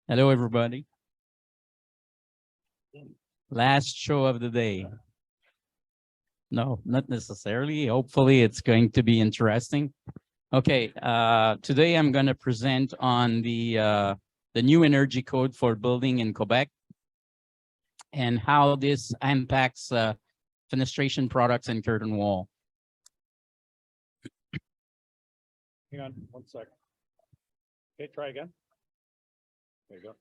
Hello, everybody. Last show of the day. No, not necessarily. Hopefully, it's going to be interesting. Okay, today I'm going to present on the new energy code for building in Quebec and how this impacts fenestration products and curtain wall. Hang on 1 second. Okay, try again. There you go.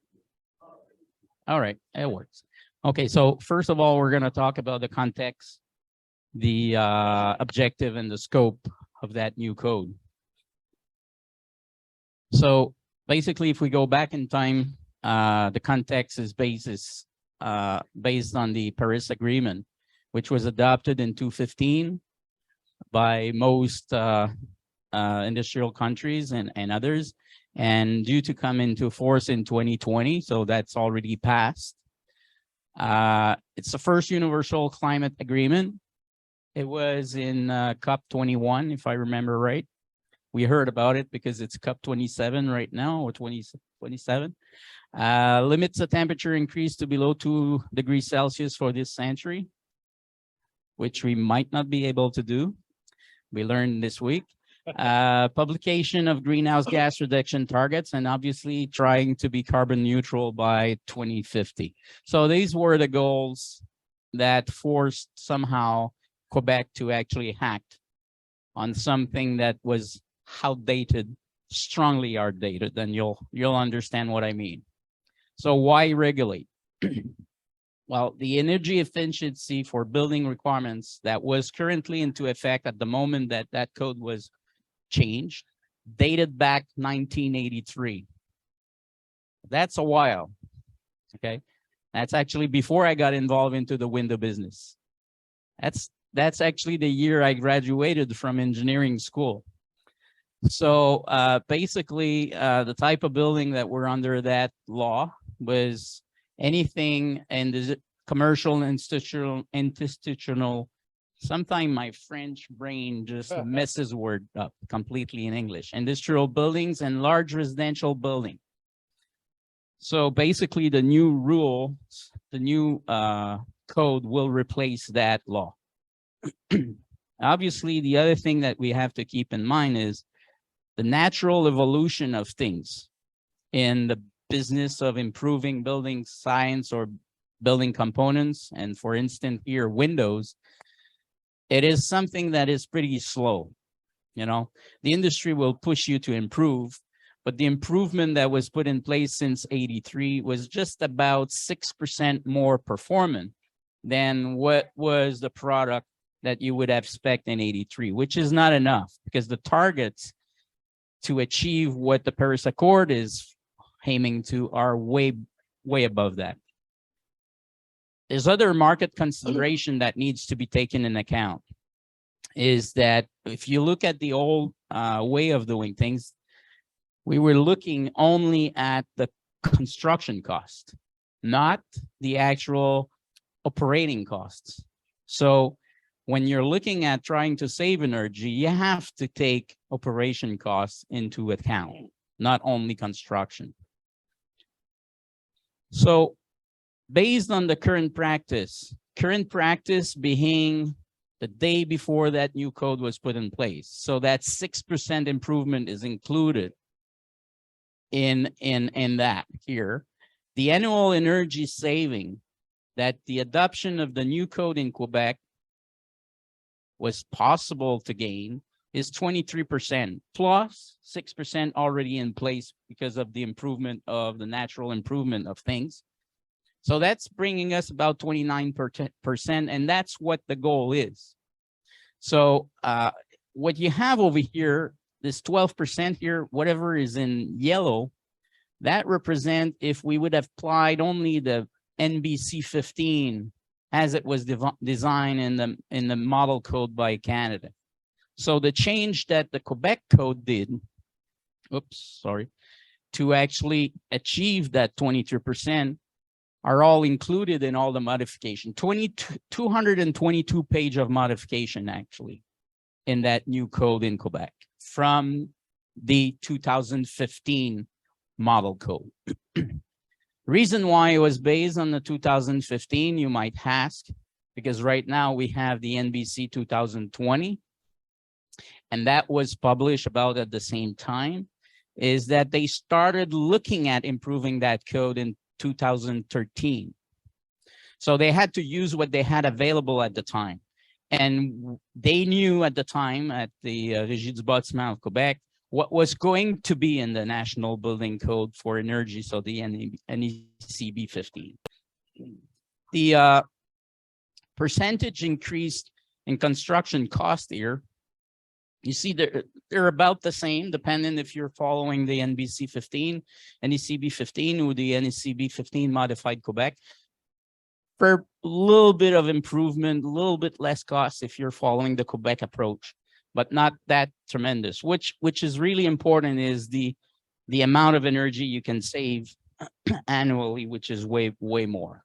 All right, it works. Okay, so first of all, we're going to talk about the context, the objective, and the scope of that new code. So basically, if we go back in time, the context is based on the Paris Agreement, which was adopted in 2015 by most industrial countries and others, and due to come into force in 2020, so that's already passed. It's the first universal climate agreement. It was in COP21, if I remember right. We heard about it because it's COP27 right now, or 2027. Limits the temperature increase to below 2 degrees Celsius for this century, which we might not be able to do. We learned this week. Publication of greenhouse gas reduction targets, and obviously trying to be carbon neutral by 2050. So these were the goals that forced somehow Quebec to actually act on something that was outdated, strongly outdated, and you'll understand what I mean. So why regulate? Well, the energy efficiency for building requirements that was currently into effect at the moment that that code was changed, dated back 1983. That's a while, okay? That's actually before I got involved into the window business. That's actually the year I graduated from engineering school. So basically, the type of building that were under that law was anything in the commercial, institutional. Sometimes my French brain just messes word up completely in English. Industrial buildings and large residential building. So basically, the new rules, the new code will replace that law. Obviously, the other thing that we have to keep in mind is the natural evolution of things in the business of improving building science or building components. And for instance, here, windows, it is something that is pretty slow. You know, the industry will push you to improve, but the improvement that was put in place since '83 was just about 6% more performant than what was the product that you would have expected in '83, which is not enough because the targets to achieve what the Paris Accord is aiming to are way above that. There's other market consideration that needs to be taken in account, is that if you look at the old way of doing things, we were looking only at the construction cost, not the actual operating costs. So when you're looking at trying to save energy, you have to take operation costs into account, not only construction. So based on the current practice being the day before that new code was put in place, so that 6% improvement is included in that here. The annual energy saving that the adoption of the new code in Quebec was possible to gain is 23%, plus 6% already in place because of the improvement of the natural improvement of things. So that's bringing us about 29%, and that's what the goal is. So what you have over here, this 12% here, whatever is in yellow, that represent if we would have applied only the NBC 15 as it was designed in the model code by Canada. So the change that the Quebec code did, to actually achieve that 23% are all included in all the modification. 222 page of modification actually in that new code in Quebec from the 2015 model code. Reason why it was based on the 2015, you might ask, because right now we have the NBC 2020, and that was published about at the same time, is that they started looking at improving that code in 2013. So they had to use what they had available at the time. And they knew at the time at the Régie du Bâtiment of Quebec what was going to be in the National Building Code for Energy, so the NECB 15. The percentage increase in construction cost here, you see they're about the same, depending if you're following the NBC 15, NECB 15, or the NECB 15 modified Quebec. For a little bit of improvement, a little bit less cost if you're following the Quebec approach, but not that tremendous. Which is really important is the amount of energy you can save annually, which is way more.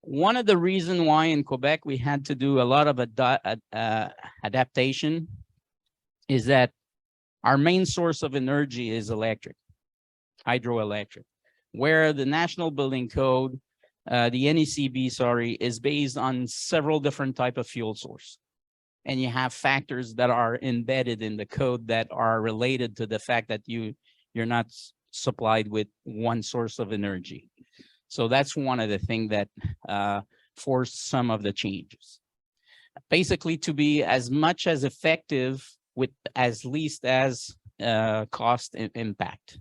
One of the reasons why in Quebec we had to do a lot of adaptation is that our main source of energy is electric, hydroelectric, where the National Building Code, the NECB, sorry, is based on several different type of fuel source. And you have factors that are embedded in the code that are related to the fact that you're not supplied with one source of energy. So that's one of the things that forced some of the changes. Basically, to be as much as effective with as least as cost impact.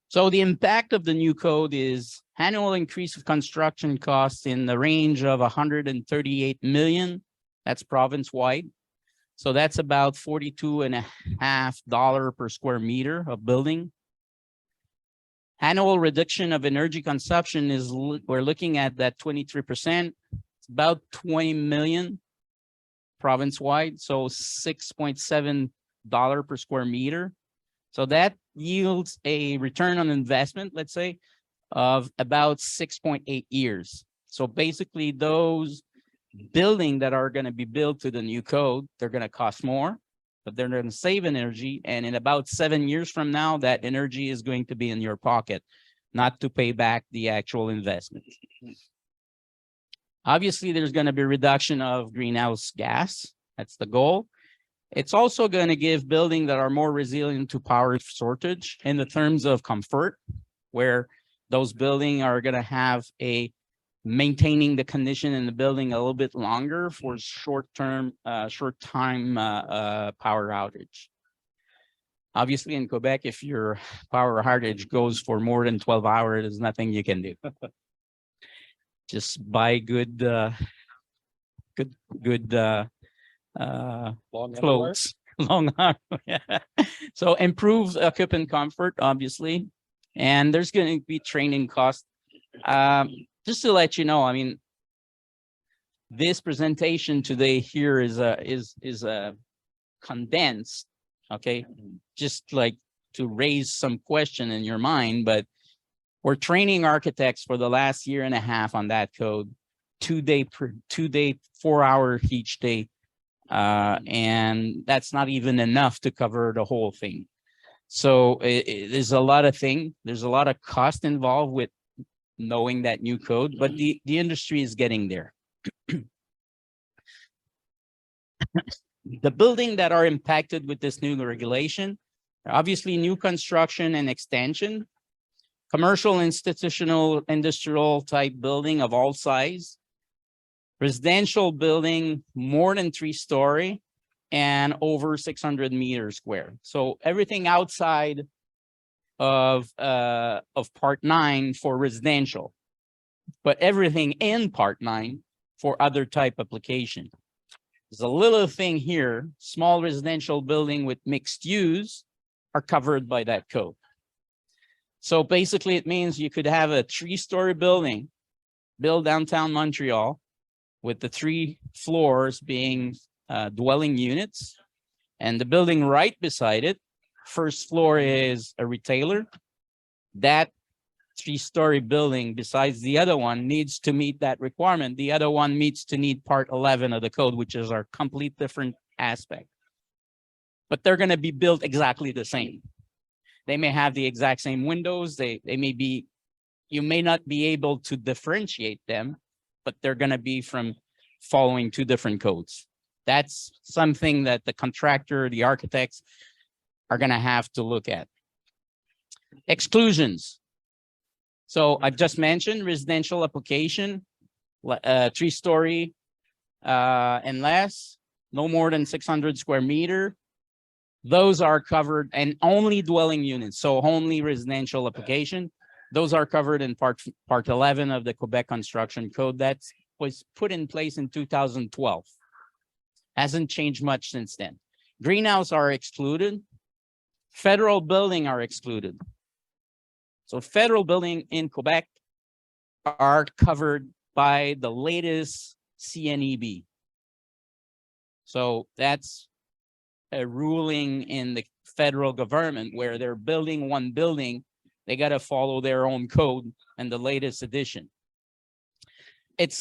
So the impact of the new code is annual increase of construction costs in the range of 138 million. That's province-wide. So that's about $42.50 per square meter of building. Annual reduction of energy consumption is, we're looking at that 23%. It's about 20 million province-wide, so $6.7 per square meter. So that yields a return on investment, let's say, of about 6.8 years. So basically those buildings that are going to be built to the new code, they're going to cost more, but they're going to save energy. And in about 7 years from now, that energy is going to be in your pocket, not to pay back the actual investment. Obviously, there's going to be reduction of greenhouse gas. That's the goal. It's also going to give buildings that are more resilient to power shortage in the terms of comfort, where those buildings are going to have a maintaining the condition in the building a little bit longer for short time power outage. Obviously, in Quebec, if your power outage goes for more than 12 hours, there's nothing you can do. Just buy good clothes, long arm. So improve occupant comfort, obviously, and there's going to be training costs. Just to let you know, I mean, this presentation today here is a condensed, okay, just like to raise some question in your mind, but we're training architects for the last year and a half on that code, 2 day, 4 hour each day. And that's not even enough to cover the whole thing. So there's a lot of things, there's a lot of cost involved with knowing that new code, but the industry is getting there. The building that are impacted with this new regulation, obviously new construction and extension, commercial, institutional, industrial type building of all size, residential building more than 3-story and over 600 meters square. So everything outside of part 9 for residential, but everything in part 9 for other type application. There's a little thing here, small residential building with mixed use are covered by that code. So basically it means you could have a 3-story building built downtown Montreal with the 3 floors being dwelling units, and the building right beside it, first floor is a retailer. That 3-story building besides the other one needs to meet that requirement. The other one needs to need part 11 of the code, which is our complete different aspect. But they're going to be built exactly the same. They may have the exact same windows. They may be, you may not be able to differentiate them, but they're going to be from following two different codes. That's something that the contractor, the architects are going to have to look at. Exclusions. So I've just mentioned residential application, 3-story and less, no more than 600 square meter. Those are covered, and only dwelling units, so only residential application. Those are covered in part 11 of the Quebec Construction Code that was put in place in 2012. Hasn't changed much since then. Greenhouse are excluded. Federal building are excluded. So federal building in Quebec are covered by the latest CNEB. So that's a ruling in the federal government where they're building one building, they got to follow their own code and the latest edition. It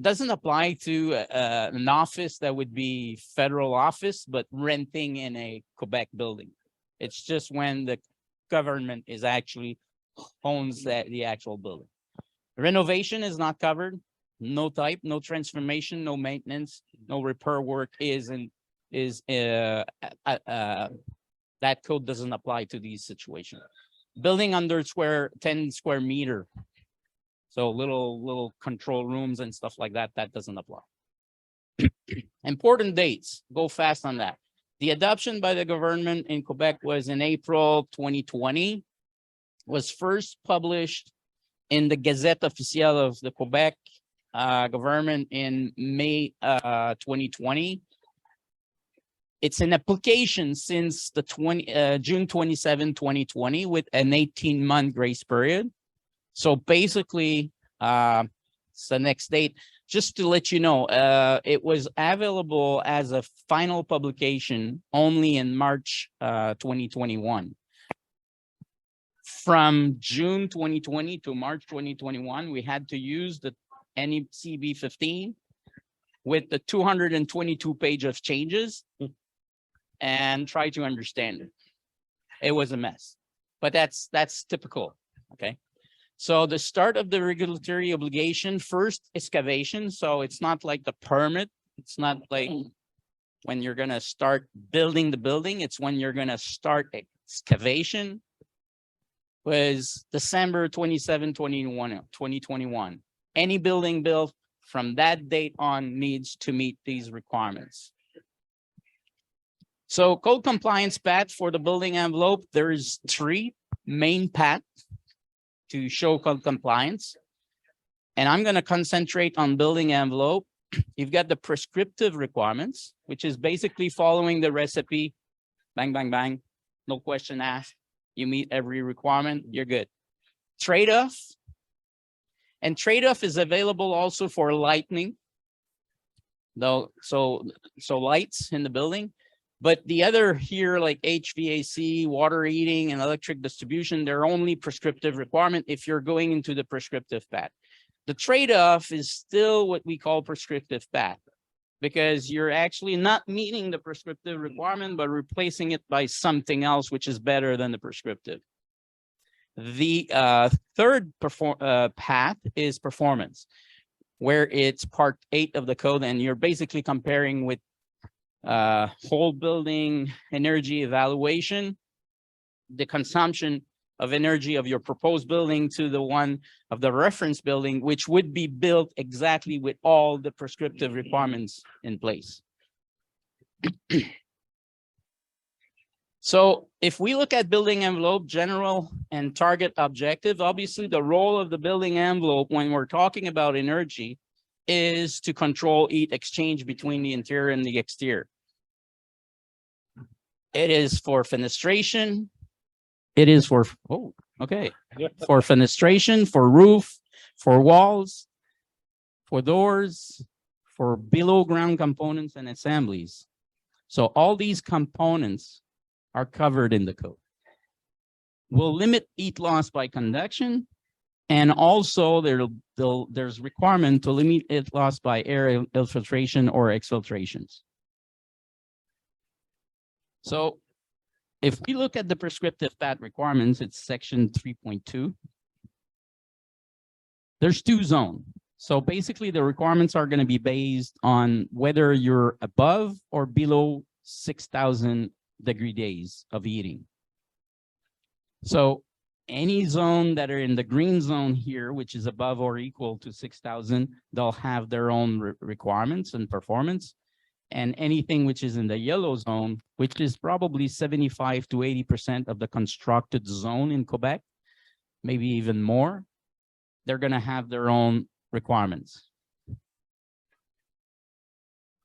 doesn't apply to an office that would be federal office, but renting in a Quebec building. It's just when the government is actually owns the actual building. Renovation is not covered. No type, no transformation, no maintenance, no repair work that code doesn't apply to these situations. Building under 10 square meter. So little control rooms and stuff like that, that doesn't apply. Important dates, go fast on that. The adoption by the government in Quebec was in April 2020, was first published in the Gazette Officielle of the Quebec government in May 2020. It's an application since the June 27, 2020 with an 18-month grace period. So basically, it's the next date. Just to let you know, it was available as a final publication only in March 2021. From June 2020 to March 2021, we had to use the NECB 15 with the 222 page of changes and try to understand it. It was a mess, but that's typical, okay? So the start of the regulatory obligation, first excavation. So it's not like the permit. It's not like when you're gonna start building the building. It's when you're gonna start excavation. Was December 27, 2021. Any building built from that date on needs to meet these requirements. So code compliance path for the building envelope, there is 3 main paths to show code compliance. And I'm going to concentrate on building envelope. You've got the prescriptive requirements, which is basically following the recipe. Bang, bang, bang. No question asked. You meet every requirement, you're good. Trade-off. And trade-off is available also for lighting. Though, so lights in the building. But the other here, like HVAC, water heating, and electric distribution, they're only prescriptive requirement if you're going into the prescriptive path. The trade-off is still what we call prescriptive path, because you're actually not meeting the prescriptive requirement, but replacing it by something else, which is better than the prescriptive. The third path is performance, where it's part 8 of the code, and you're basically comparing with whole building energy evaluation, the consumption of energy of your proposed building to the one of the reference building, which would be built exactly with all the prescriptive requirements in place. So if we look at building envelope, general and target objective, obviously the role of the building envelope when we're talking about energy is to control heat exchange between the interior and the exterior. It is for fenestration. It is for, for fenestration, for roof, for walls, for doors, for below ground components and assemblies. So all these components are covered in the code. We'll limit heat loss by conduction, and also there's requirement to limit heat loss by air infiltration or exfiltrations. So if we look at the prescriptive pad requirements, it's section 3.2. There's two zones. So basically the requirements are going to be based on whether you're above or below 6,000 degree days of heating. So any zone that are in the green zone here, which is above or equal to 6,000, they'll have their own requirements and performance. And anything which is in the yellow zone, which is probably 75 to 80% of the constructed zone in Quebec, maybe even more, they're going to have their own requirements.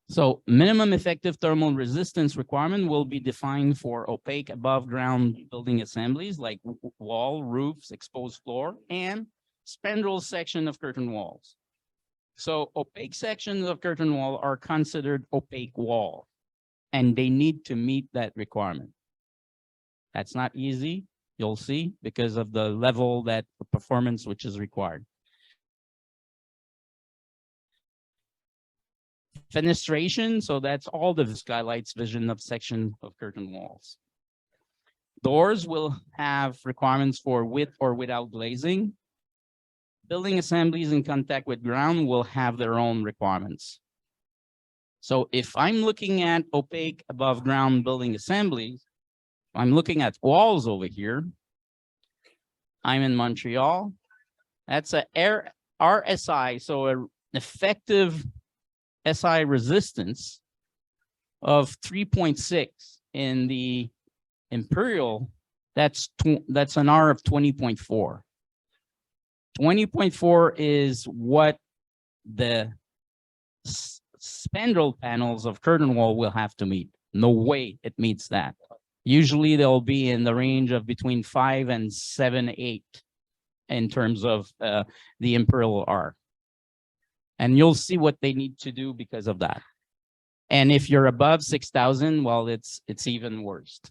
So minimum effective thermal resistance requirement will be defined for opaque above ground building assemblies like wall, roofs, exposed floor, and spandrel section of curtain walls. So opaque sections of curtain wall are considered opaque wall, and they need to meet that requirement. That's not easy, you'll see, because of the level that the performance which is required. Fenestration, so that's all the skylights vision of section of curtain walls. Doors will have requirements for with or without glazing. Building assemblies in contact with ground will have their own requirements. So if I'm looking at opaque above ground building assemblies, I'm looking at walls over here. I'm in Montreal. That's a RSI, so an effective SI resistance of 3.6 in the Imperial. That's an R of 20.4. 20.4 is what the spandrel panels of curtain wall will have to meet. No way it meets that. Usually they'll be in the range of between 5 and 7, 8 in terms of the Imperial R. And you'll see what they need to do because of that. And if you're above 6,000, well, it's even worse.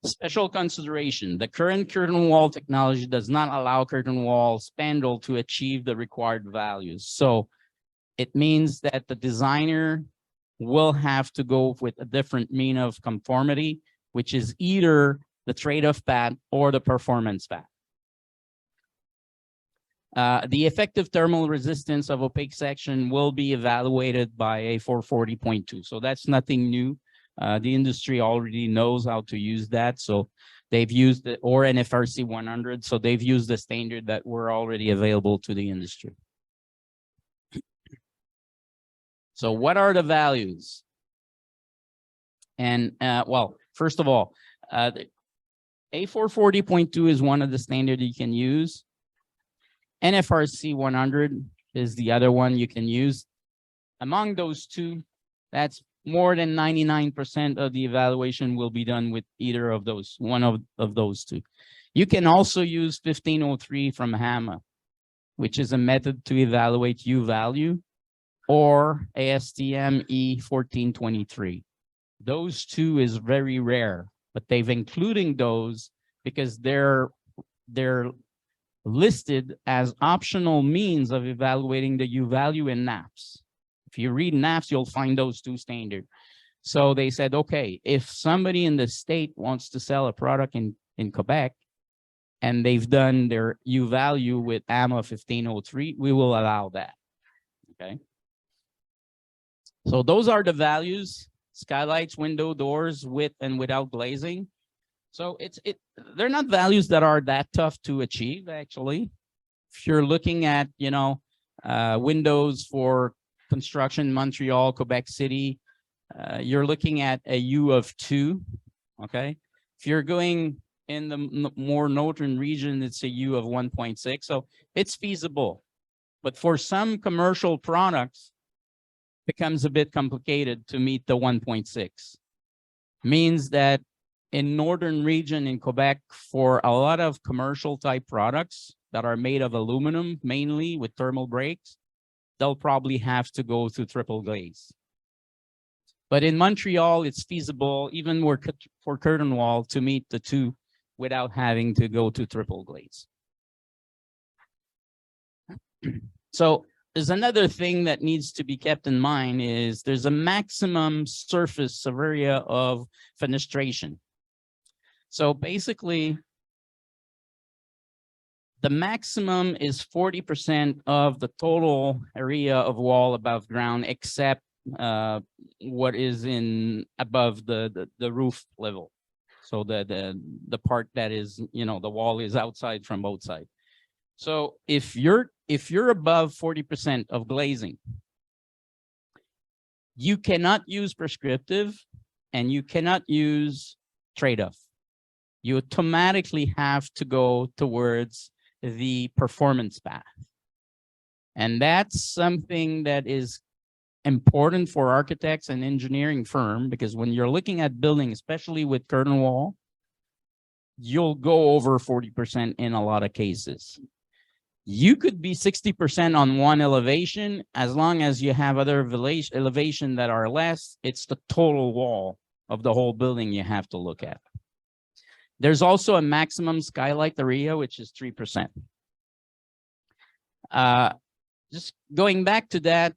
Special consideration, the current curtain wall technology does not allow curtain wall spandrel to achieve the required values. So it means that the designer will have to go with a different mean of conformity, which is either the trade-off pad or the performance pad. The effective thermal resistance of opaque section will be evaluated by a 440.2. So that's nothing new. The industry already knows how to use that. So they've used it, or NFRC 100. So they've used the standard that were already available to the industry. So what are the values? And well, first of all, A440.2 is one of the standard you can use. NFRC 100 is the other one you can use. Among those two, that's more than 99% of the evaluation will be done with either of those, one of those two. You can also use 1503 from HAMA, which is a method to evaluate U value, or ASTM E1423. Those two is very rare, but they've including those because they're listed as optional means of evaluating the U value in NAPS. If you read NAPS, you'll find those two standard. So they said, okay, if somebody in the state wants to sell a product in Quebec and they've done their U value with AMA 1503, we will allow that, okay? So those are the values: skylights, window, doors, with and without glazing. So they're not values that are that tough to achieve, actually. If you're looking at, you know, windows for construction, Montreal, Quebec City, you're looking at a U of 2, okay? If you're going in the more northern region, it's a U of 1.6, so it's feasible. But for some commercial products, becomes a bit complicated to meet the 1.6. Means that in northern region in Quebec, for a lot of commercial type products that are made of aluminum, mainly with thermal breaks, they'll probably have to go to triple glaze. But in Montreal, it's feasible, even for curtain wall, to meet the two without having to go to triple glaze. So there's another thing that needs to be kept in mind is there's a maximum surface area of fenestration. So basically, the maximum is 40% of the total area of wall above ground, except what is in above the roof level. So the part that is, the wall is outside from both sides. So if you're above 40% of glazing, you cannot use prescriptive and you cannot use trade-off. You automatically have to go towards the performance path. And that's something that is important for architects and engineering firm, because when you're looking at building, especially with curtain wall, you'll go over 40% in a lot of cases. You could be 60% on one elevation, as long as you have other elevation that are less, it's the total wall of the whole building you have to look at. There's also a maximum skylight area, which is 3%. Just going back to that,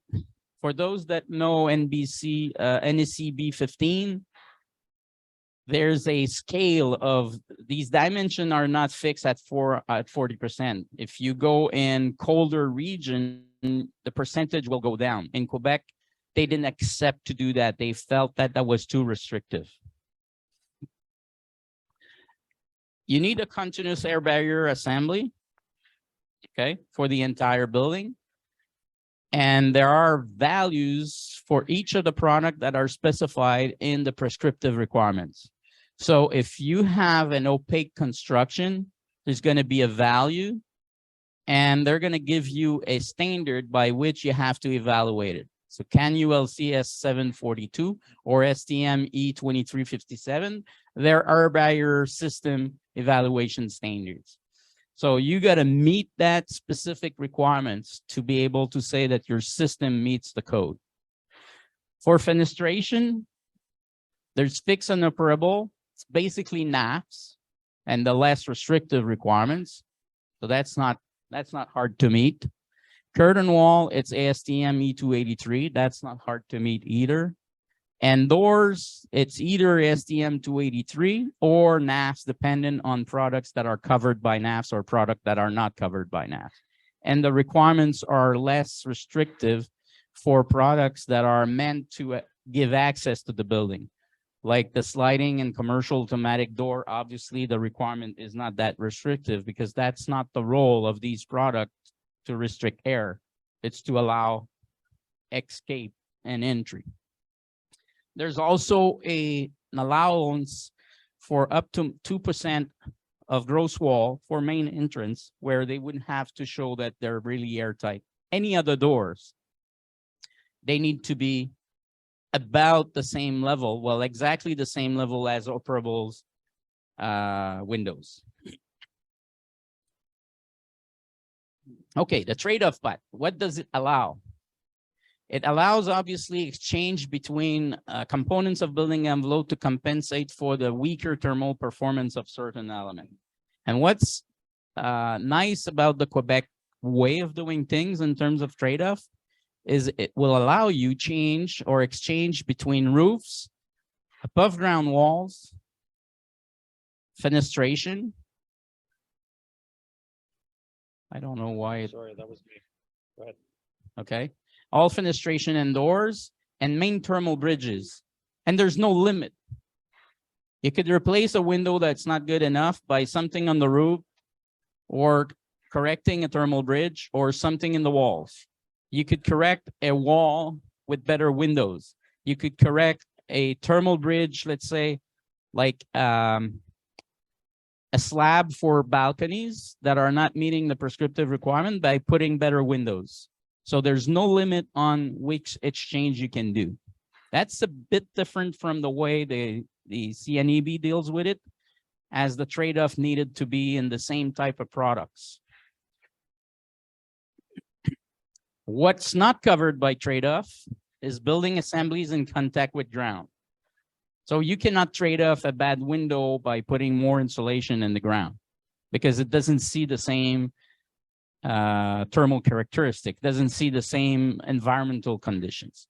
for those that know NBC, NECB 15, there's a scale of these dimensions are not fixed at 40%. If you go in colder region, the percentage will go down. In Quebec, they didn't accept to do that. They felt that that was too restrictive. You need a continuous air barrier assembly, okay, for the entire building. And there are values for each of the product that are specified in the prescriptive requirements. So if you have an opaque construction, there's going to be a value, and they're going to give you a standard by which you have to evaluate it. So CAN-UL CS 742 or STM E2357, there are barrier system evaluation standards. So you got to meet that specific requirements to be able to say that your system meets the code. For fenestration, there's fixed and operable. It's basically NAFs and the less restrictive requirements. So that's not hard to meet. Curtain wall, it's ASTM E283. That's not hard to meet either. And doors, it's either ASTM 283 or NAFs, dependent on products that are covered by NAFs or products that are not covered by NAFs. And the requirements are less restrictive for products that are meant to give access to the building. Like the sliding and commercial automatic door, obviously the requirement is not that restrictive because that's not the role of these products to restrict air. It's to allow escape and entry. There's also an allowance for up to 2% of gross wall for main entrance, where they wouldn't have to show that they're really airtight. Any other doors, they need to be about the same level, well, exactly the same level as operables windows. Okay, the trade-off part, what does it allow? It allows, obviously, exchange between components of building envelope to compensate for the weaker thermal performance of certain elements. And what's nice about the Quebec way of doing things in terms of trade-off is it will allow you change or exchange between roofs, above ground walls, fenestration. I don't know why. Sorry, that was me. Go ahead. Okay. All fenestration and doors and main thermal bridges. And there's no limit. You could replace a window that's not good enough by something on the roof or correcting a thermal bridge or something in the walls. You could correct a wall with better windows. You could correct a thermal bridge, let's say, like a slab for balconies that are not meeting the prescriptive requirement by putting better windows. So there's no limit on which exchange you can do. That's a bit different from the way the CNEB deals with it, as the trade-off needed to be in the same type of products. What's not covered by trade-off is building assemblies in contact with ground. So you cannot trade off a bad window by putting more insulation in the ground because it doesn't see the same thermal characteristic, doesn't see the same environmental conditions.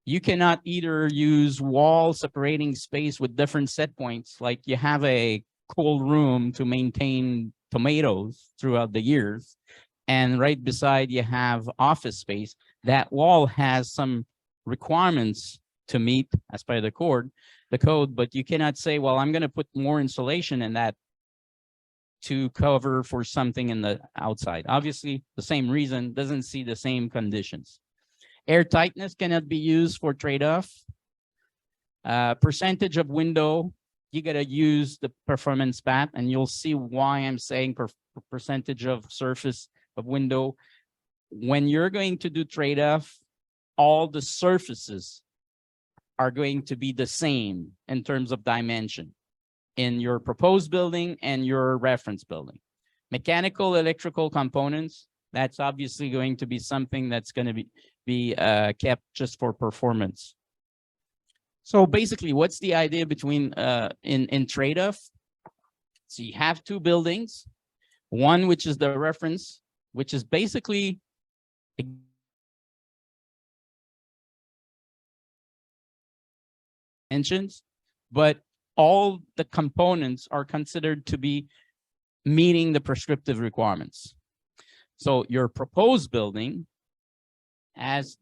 You cannot either use wall separating space with different set points, like you have a cold room to maintain tomatoes throughout the years, and right beside you have office space. That wall has some requirements to meet as per the code, but you cannot say, well, I'm going to put more insulation in that to cover for something in the outside. Obviously, the same reason, doesn't see the same conditions. Air tightness cannot be used for trade-off. Percentage of window, you got to use the performance path, and you'll see why I'm saying percentage of surface of window. When you're going to do trade-off, all the surfaces are going to be the same in terms of dimension in your proposed building and your reference building. Mechanical, electrical components, that's obviously going to be something that's going to be kept just for performance. So basically, what's the idea between in trade-off? So you have two buildings, one which is the reference, which is basically dimensions, but all the components are considered to be meeting the prescriptive requirements. So your proposed building, as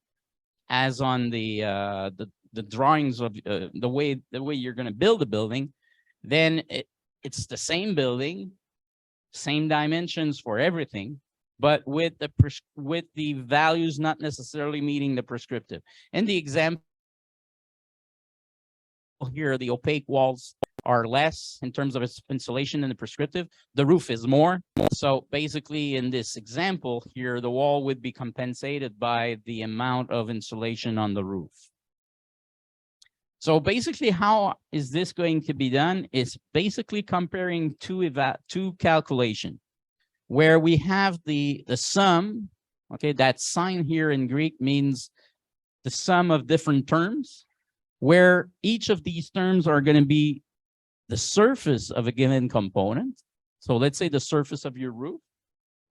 on the drawings of the way you're going to build a building, then it's the same building, same dimensions for everything, but with the values not necessarily meeting the prescriptive. In the example here, the opaque walls are less in terms of its insulation than the prescriptive. The roof is more. So basically, in this example here, the wall would be compensated by the amount of insulation on the roof. So basically, how is this going to be done? It's basically comparing two calculation, where we have the sum. Okay, that sign here in Greek means the sum of different terms, where each of these terms are going to be the surface of a given component. So let's say the surface of your roof,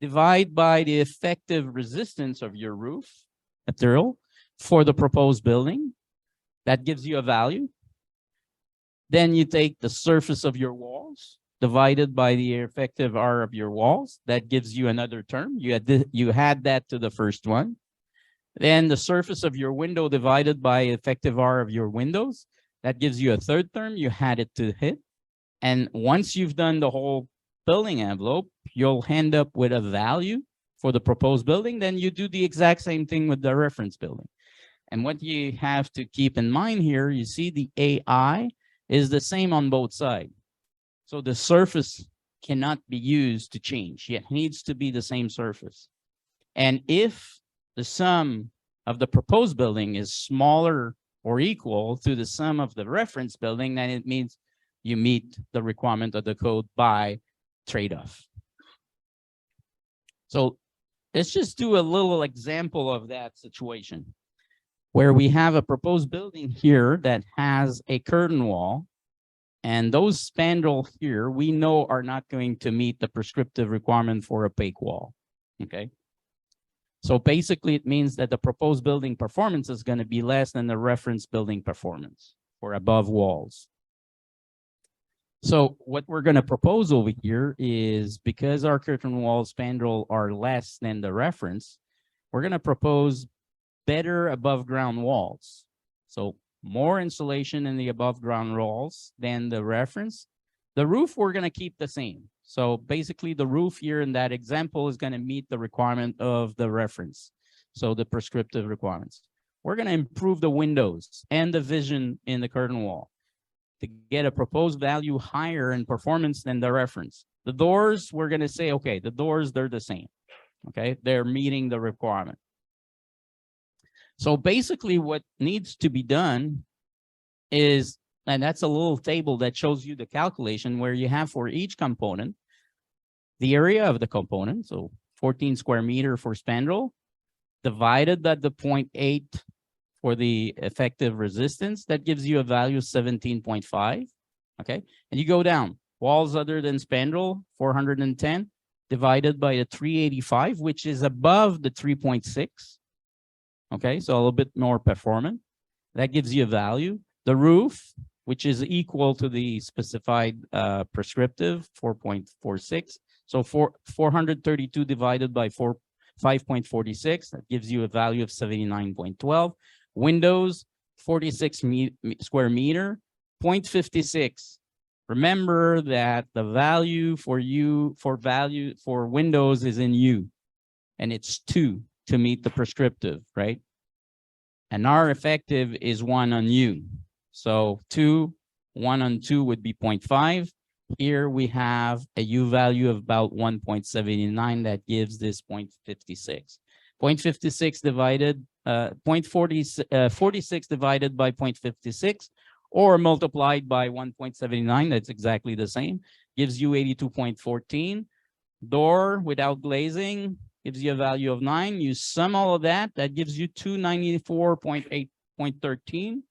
divide by the effective resistance of your roof material for the proposed building. That gives you a value. Then you take the surface of your walls, divided by the effective R of your walls. That gives you another term. You had that to the first one. Then the surface of your window divided by effective R of your windows. That gives you a third term. You had it to hit. And once you've done the whole building envelope, you'll end up with a value for the proposed building. Then you do the exact same thing with the reference building. And what you have to keep in mind here, you see the AI is the same on both sides. So the surface cannot be used to change. It needs to be the same surface. And if the sum of the proposed building is smaller or equal to the sum of the reference building, then it means you meet the requirement of the code by trade-off. So let's just do a little example of that situation, where we have a proposed building here that has a curtain wall, and those spandrel here, we know are not going to meet the prescriptive requirement for opaque wall, okay? So basically, it means that the proposed building performance is going to be less than the reference building performance for above walls. So what we're going to propose over here is, because our curtain wall spandrel are less than the reference, we're going to propose better above ground walls. So more insulation in the above ground walls than the reference. The roof, we're going to keep the same. So basically, the roof here in that example is going to meet the requirement of the reference. So the prescriptive requirements. We're going to improve the windows and the vision in the curtain wall to get a proposed value higher in performance than the reference. The doors, we're going to say, okay, the doors, they're the same. Okay, they're meeting the requirement. So basically, what needs to be done is, and that's a little table that shows you the calculation where you have for each component, the area of the component, so 14 square meter for spandrel, divided by the 0.8 for the effective resistance. That gives you a value of 17.5, okay? And you go down, walls other than spandrel, 410, divided by the 385, which is above the 3.6. Okay, so a little bit more performant. That gives you a value. The roof, which is equal to the specified prescriptive 4.46. So 432 divided by 5.46, that gives you a value of 79.12. Windows, 46 square meter, 0.56. Remember that the value for Windows is in U, and it's 2 to meet the prescriptive, right? And our effective is 1 on U. So 1 on 2 would be 0.5. Here we have a U value of about 1.79 that gives this 0.56. 0.56 divided, 46 divided by 0.56 or multiplied by 1.79, that's exactly the same, gives you 82.14. Door without glazing gives you a value of 9. You sum all of that, that gives you 294.8.13.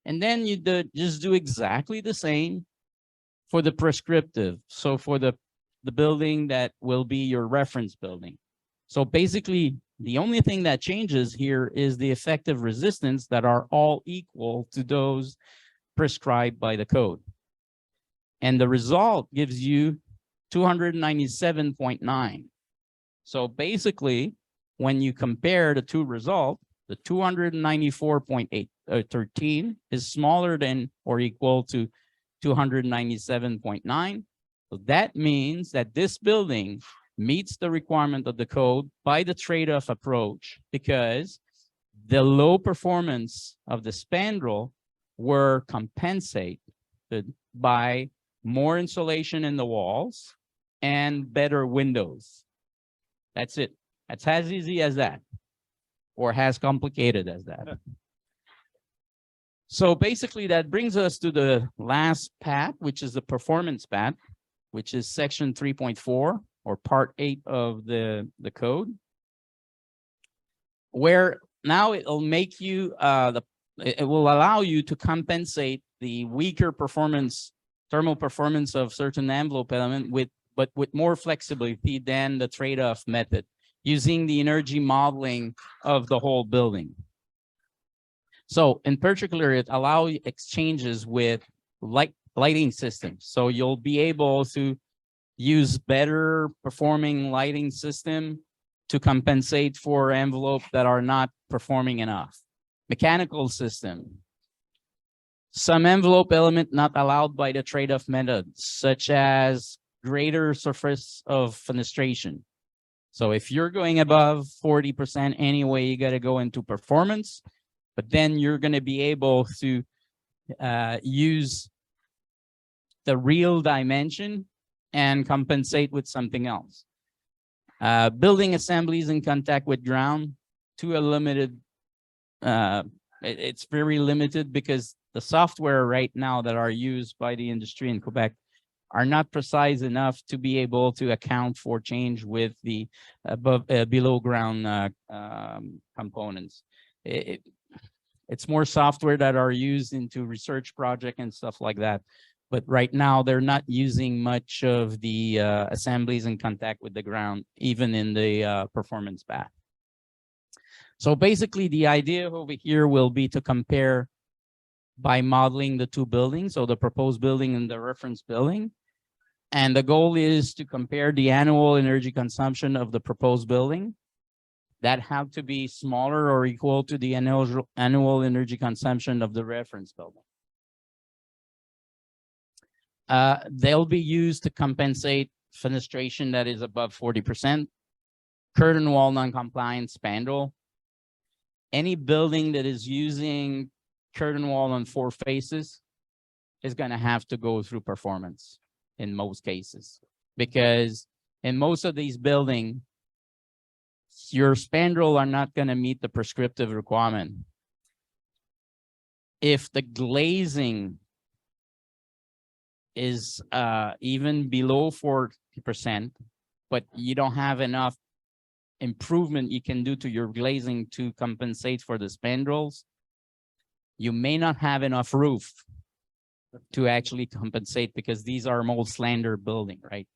And then you just do exactly the same for the prescriptive. So for the building that will be your reference building. So basically, the only thing that changes here is the effective resistance that are all equal to those prescribed by the code. And the result gives you 297.9. So basically, when you compare the two results, the 294.13 is smaller than or equal to 297.9. So that means that this building meets the requirement of the code by the trade-off approach, because the low performance of the spandrel were compensated by more insulation in the walls and better windows. That's it. That's as easy as that, or as complicated as that. So basically that brings us to the last path, which is the performance path, which is section 3.4 or part 8 of the code, where now it'll make you, it will allow you to compensate the weaker performance, thermal performance of certain envelope element but with more flexibility than the trade-off method, using the energy modeling of the whole building. So in particular, it allows exchanges with lighting systems. So you'll be able to use better performing lighting system to compensate for envelopes that are not performing enough. Mechanical system. Some envelope element not allowed by the trade-off method, such as greater surface of fenestration. So if you're going above 40% anyway, you got to go into performance, but then you're going to be able to use the real dimension and compensate with something else. Building assemblies in contact with ground to a limited, it's very limited, because the software right now that are used by the industry in Quebec are not precise enough to be able to account for change with the below ground components. It's more software that are used into research project and stuff like that. But right now they're not using much of the assemblies in contact with the ground, even in the performance path. So basically the idea over here will be to compare by modeling the two buildings, so the proposed building and the reference building. And the goal is to compare the annual energy consumption of the proposed building that have to be smaller or equal to the annual energy consumption of the reference building. They'll be used to compensate fenestration that is above 40%, curtain wall non-compliant spandrel. Any building that is using curtain wall on 4 faces is going to have to go through performance in most cases, because in most of these buildings, your spandrel are not going to meet the prescriptive requirement. If the glazing is even below 40%, but you don't have enough improvement you can do to your glazing to compensate for the spandrels, you may not have enough roof to actually compensate, because these are more slender building, right?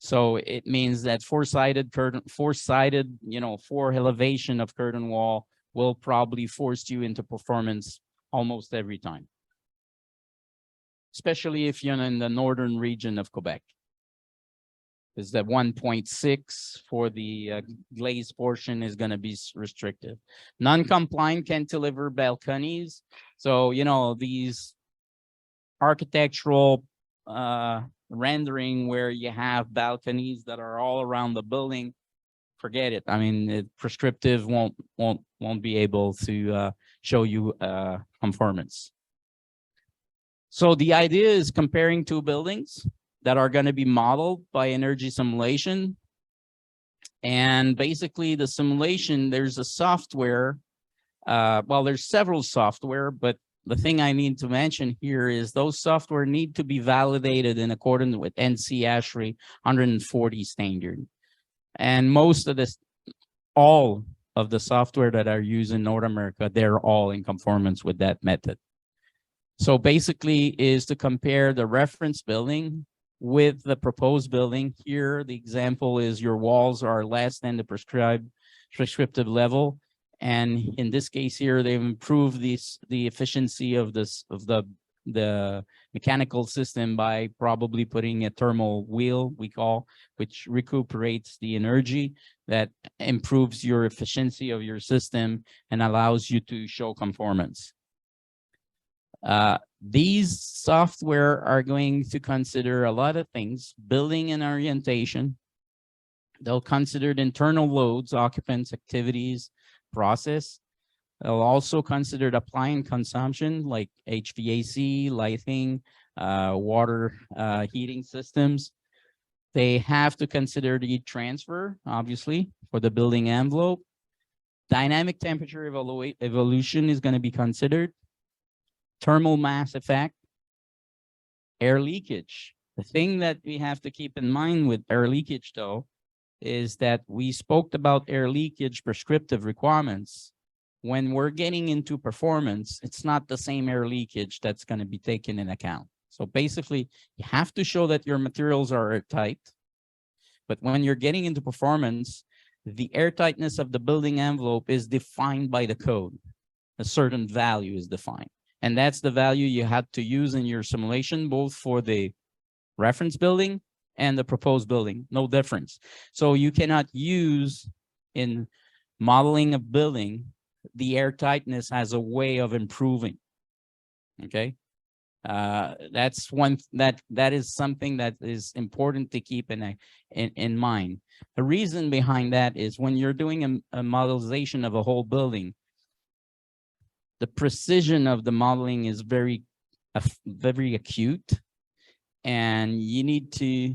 So it means that four-sided, four elevation of curtain wall will probably force you into performance almost every time, especially if you're in the northern region of Quebec. Is that 1.6 for the glazed portion is going to be restricted. Non-compliant can't deliver balconies. So, these architectural rendering where you have balconies that are all around the building, forget it. I mean, prescriptive won't be able to show you conformance. So the idea is comparing two buildings that are going to be modeled by energy simulation. And basically the simulation, there's a software. Well, there's several software, but the thing I need to mention here is those software need to be validated in accordance with NC ASHRAE 140 standard. And most of this, all of the software that are used in North America, they're all in conformance with that method. So basically is to compare the reference building with the proposed building. Here, the example is your walls are less than the prescriptive level. And in this case here, they've improved the efficiency of the mechanical system by probably putting a thermal wheel, we call, which recuperates the energy that improves your efficiency of your system and allows you to show conformance. These software are going to consider a lot of things, building and orientation. They'll consider the internal loads, occupants, activities, process. They'll also consider the appliance consumption like HVAC, lighting, water heating systems. They have to consider the heat transfer, obviously, for the building envelope. Dynamic temperature evolution is going to be considered. Thermal mass effect, air leakage. The thing that we have to keep in mind with air leakage, though, is that we spoke about air leakage prescriptive requirements. When we're getting into performance, it's not the same air leakage that's going to be taken in account. So basically, you have to show that your materials are airtight. But when you're getting into performance, the airtightness of the building envelope is defined by the code. A certain value is defined. And that's the value you had to use in your simulation, both for the reference building and the proposed building, no difference. So you cannot use in modeling a building, the airtightness as a way of improving, okay? That's one, that is something that is important to keep in mind. The reason behind that is when you're doing a modelization of a whole building, the precision of the modeling is very acute, and you need to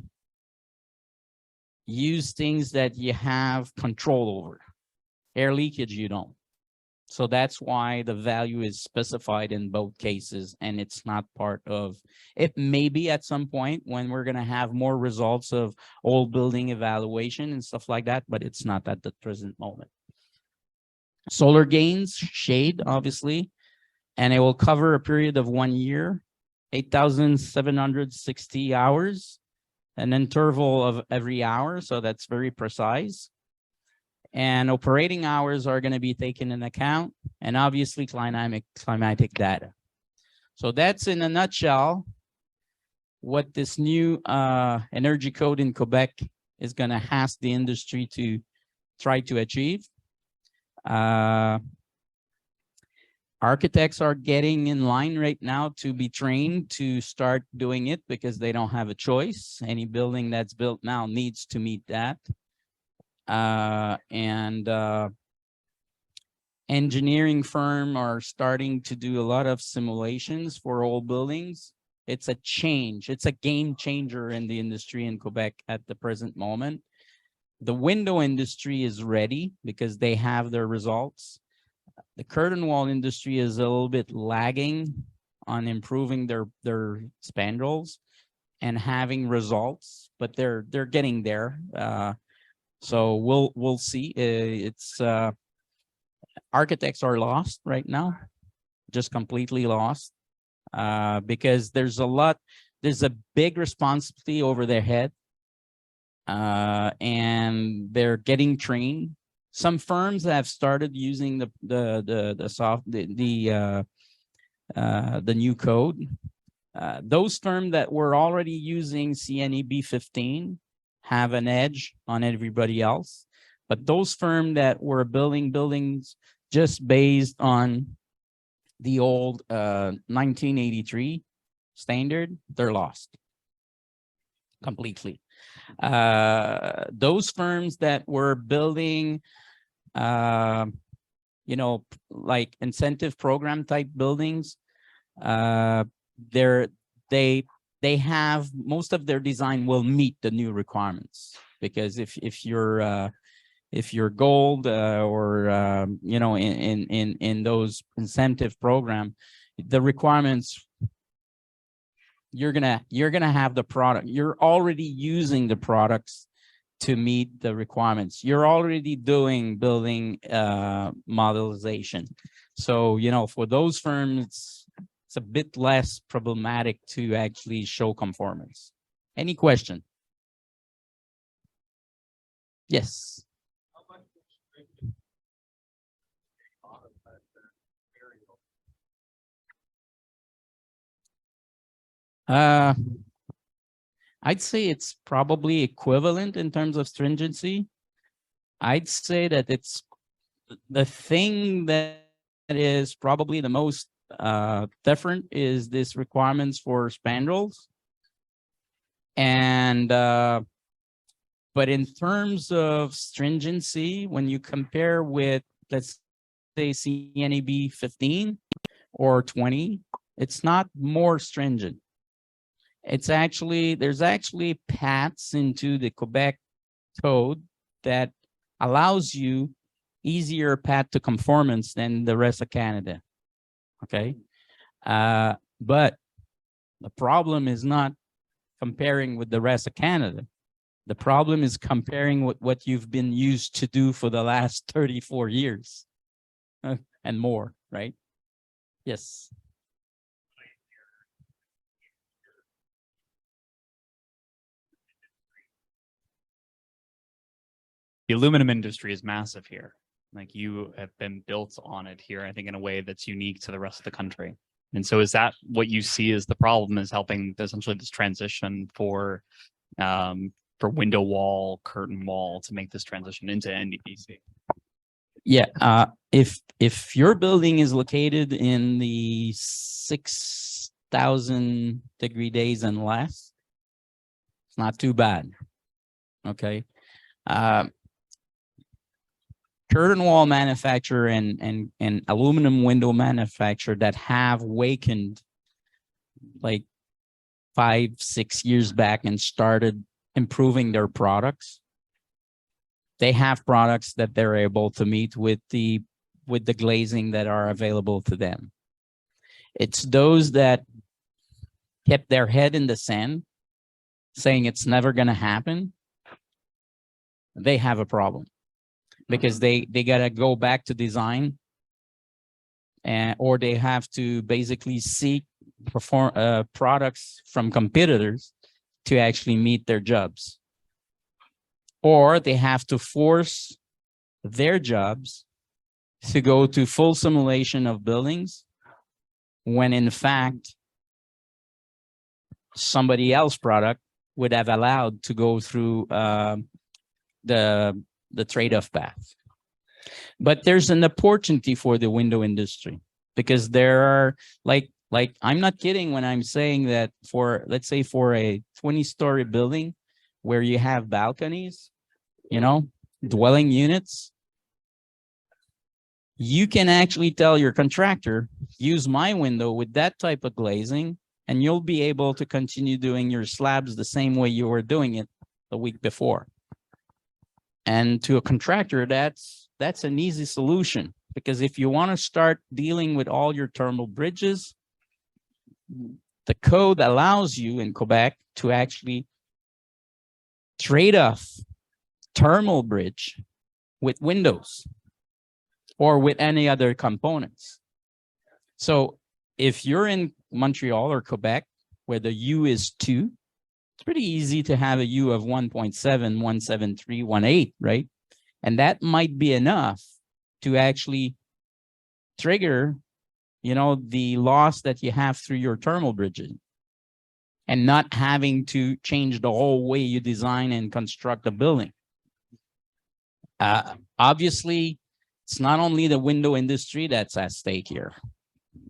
use things that you have control over. Air leakage, you don't. So that's why the value is specified in both cases, and it's not part of it. Maybe at some point when we're going to have more results of old building evaluation and stuff like that, but it's not at the present moment. Solar gains, shade, obviously, and it will cover a period of 1 year, 8,760 hours, an interval of every hour, so that's very precise. And operating hours are going to be taken in account, and obviously climatic data. So that's in a nutshell what this new energy code in Quebec is going to ask the industry to try to achieve. Architects are getting in line right now to be trained to start doing it because they don't have a choice. Any building that's built now needs to meet that. Engineering firm are starting to do a lot of simulations for old buildings. It's a change. It's a game changer in the industry in Quebec at the present moment. The window industry is ready because they have their results. The curtain wall industry is a little bit lagging on improving their spandrels and having results, but they're getting there. So we'll see. Architects are lost right now, just completely lost, because there's a big responsibility over their head. and they're getting trained. Some firms have started using the new code. Those firms that were already using CNEB 15 have an edge on everybody else. But those firms that were building buildings just based on the old 1983 standard, they're lost completely. Those firms that were building, you know, like incentive program type buildings, they have most of their design will meet the new requirements, because if you're gold or you know, in those incentive program, the requirements, you're gonna have the product. You're already using the products to meet the requirements. You're already doing building modelization. So, you know, for those firms, it's a bit less problematic to actually show conformance. Any question? Yes. I'd say it's probably equivalent in terms of stringency. I'd say that it's the thing that is probably the most different is this requirements for spandrels. And but in terms of stringency, when you compare with, let's say, CNEB 15 or 20, it's not more stringent. It's actually, there's actually paths into the Quebec code that allows you easier path to conformance than the rest of Canada. Okay. But the problem is not comparing with the rest of Canada. The problem is comparing with what you've been used to do for the last 34 years and more, right? Yes. The aluminum industry is massive here. Like, you have been built on it here, I think, in a way that's unique to the rest of the country. And so is that what you see as the problem, is helping essentially this transition for window wall, curtain wall, to make this transition into NDPC? Yeah, if your building is located in the 6,000 degree days and less, it's not too bad. Okay. Curtain wall manufacturer and aluminum window manufacturer that have wakened like 5-6 years back and started improving their products, they have products that they're able to meet with the glazing that are available to them. It's those that kept their head in the sand saying it's never going to happen, they have a problem, because they gotta go back to design, or they have to basically seek products from competitors to actually meet their jobs, or they have to force their jobs to go to full simulation of buildings, when in fact somebody else's product would have allowed to go through the trade-off path. But there's an opportunity for the window industry, because there are like I'm not kidding when I'm saying that for, let's say, for a 20-story building where you have balconies, you know, dwelling units, you can actually tell your contractor, use my window with that type of glazing, and you'll be able to continue doing your slabs the same way you were doing it the week before. And to a contractor, that's an easy solution, because if you want to start dealing with all your thermal bridges, the code allows you in Quebec to actually trade off thermal bridge with windows or with any other components. So if you're in Montreal or Quebec, where the U is 2, it's pretty easy to have a U of 1.7, 173, 1.8, right? And that might be enough to actually trigger, you know, the loss that you have through your thermal bridges and not having to change the whole way you design and construct a building. Obviously, it's not only the window industry that's at stake here,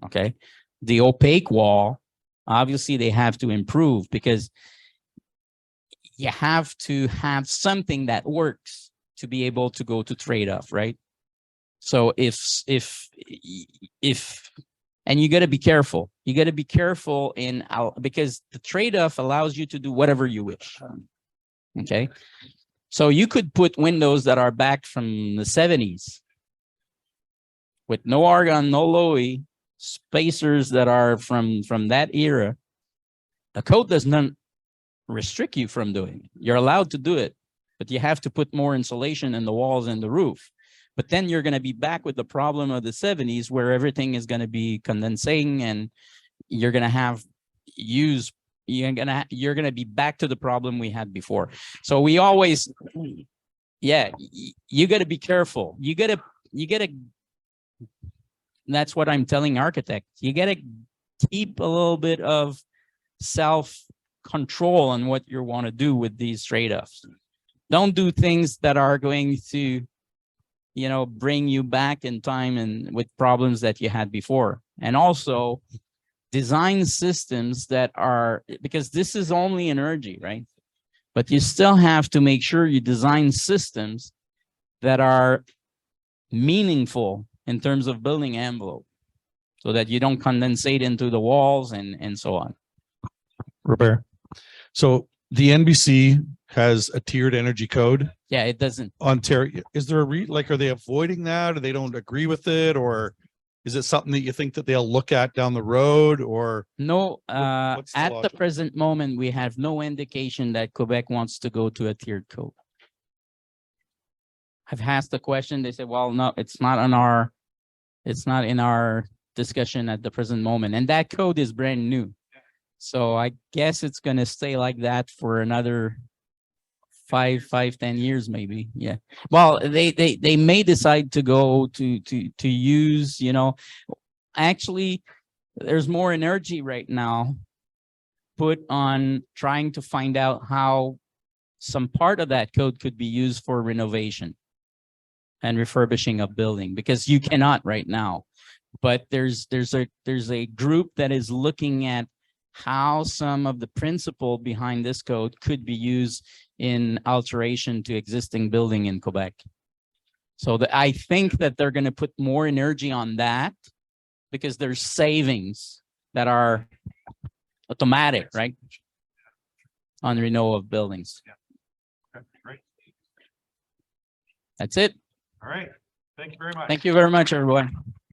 okay? The opaque wall, obviously they have to improve because you have to have something that works to be able to go to trade-off, right? So and you got to be careful. You got to be careful because the trade-off allows you to do whatever you wish. Okay. So you could put windows that are back from the 70s with no argon, no Lowy, spacers that are from that era. The code does not restrict you from doing it. You're allowed to do it, but you have to put more insulation in the walls and the roof. But then you're going to be back with the problem of the 70s where everything is going to be condensing and you're going to have you're going to be back to the problem we had before. So we always, yeah, you got to be careful. You got to, that's what I'm telling architects. You got to keep a little bit of self-control on what you want to do with these trade-offs. Don't do things that are going to, you know, bring you back in time and with problems that you had before. And also design systems that are, because this is only energy, right? But you still have to make sure you design systems that are meaningful in terms of building envelope so that you don't condensate into the walls and so on. Robert. So the NBC has a tiered energy code. Yeah, it doesn't. Ontario, is there are they avoiding that, or they don't agree with it, or is it something that you think that they'll look at down the road, or? No, what's the at the logic? present moment, we have no indication that Quebec wants to go to a tiered code. I've asked the question, they said, well, no, it's not in our discussion at the present moment. And that code is brand new. So I guess it's going to stay like that for another 10 years, maybe. Yeah. Well, they may decide to go to use, you know, actually there's more energy right now put on trying to find out how some part of that code could be used for renovation and refurbishing a building, because you cannot right now. But there's a group that is looking at how some of the principle behind this code could be used in alteration to existing building in Quebec. So I think that they're going to put more energy on that because there's savings that are automatic, right? On renewal of buildings. Okay, great. That's it. All right. Thank you very much. Thank you very much, everyone.